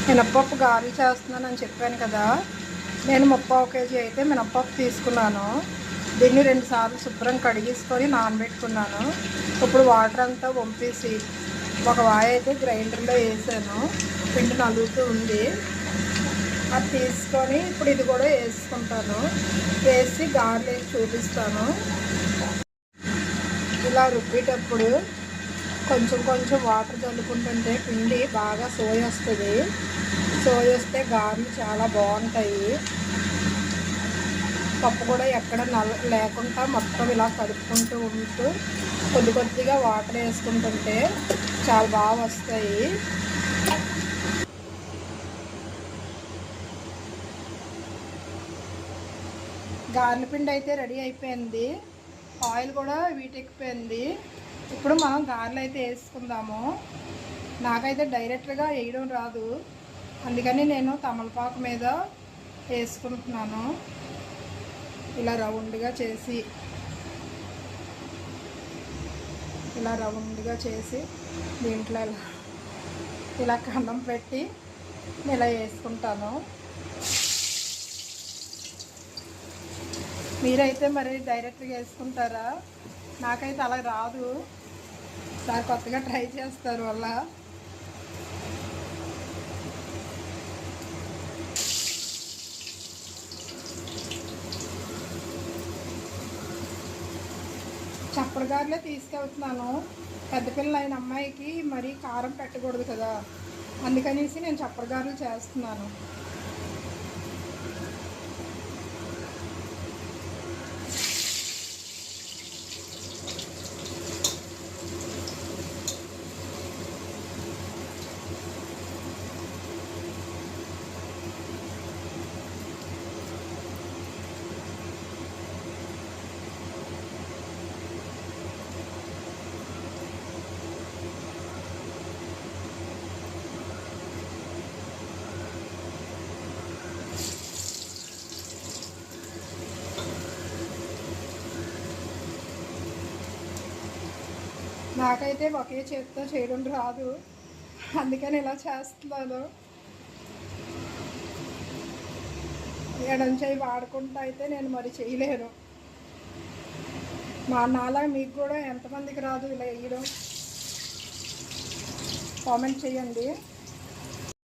మినప్పప్పు గారెలు చేస్తున్నానని చెప్పాను కదా. నేను 3/4 కేజీ అయితే మినప్పప్పు తీసుకున్నాను. దీన్ని 2 సార్లు శుభ్రం కడిగేసుకొని నానబెట్టుకున్నాను. ఇప్పుడు వాటర్ అంతా వంపేసి ఒక వాయి అయితే గ్రైండర్లో వేసాను. పిండి నలుగుతూ ఉంది. అది తీసుకొని ఇప్పుడు ఇది కూడా వేసుకుంటాను. వేసి గారెలు వేసి చూపిస్తాను. ఇలా రుబ్బేటప్పుడు కొంచెం కొంచెం వాటర్ చల్లుకుంటుంటే పిండి బాగా సోయ వస్తుంది. సోయ వస్తే గారెలు చాలా బాగుంటాయి. పప్పు కూడా ఎక్కడ లేకుండా మొత్తం ఇలా కలుపుకుంటూ ఉంటూ కొద్ది కొద్దిగా వాటర్ వేసుకుంటుంటే చాలా బాగా వస్తాయి. గారెల పిండి అయితే రెడీ అయిపోయింది. ఆయిల్ కూడా వీటెక్కిపోయింది. ఇప్పుడు మనం గారెలు అయితే వేసుకుందాము. నాకైతే డైరెక్ట్గా వేయడం రాదు, అందుకని నేను తమలపాకు మీద వేసుకుంటున్నాను. ఇలా రౌండ్గా చేసి దీంట్లో ఇలా కన్నం పెట్టి ఇలా వేసుకుంటాను. మీరైతే మరి డైరెక్ట్గా వేసుకుంటారా? నాకైతే అలా రాదు. దాని కొత్తగా ట్రై చేస్తారు వల్ల. చప్పరగారులే తీసుకెళ్తున్నాను. పెద్ద పిల్ల అయిన అమ్మాయికి మరీ కారం పెట్టకూడదు కదా, అందుకనేసి నేను చప్పరగారులు చేస్తున్నాను. నాకైతే ఒకే చేతితో చేయడం రాదు, అందుకని ఇలా చేస్తున్నాను. ఎడం చేయి వాడుకుంటూ అయితే నేను మరి చేయలేను. నాలా మీకు కూడా ఎంతమందికి రాదు ఇలా వేయడం? కామెంట్ చేయండి.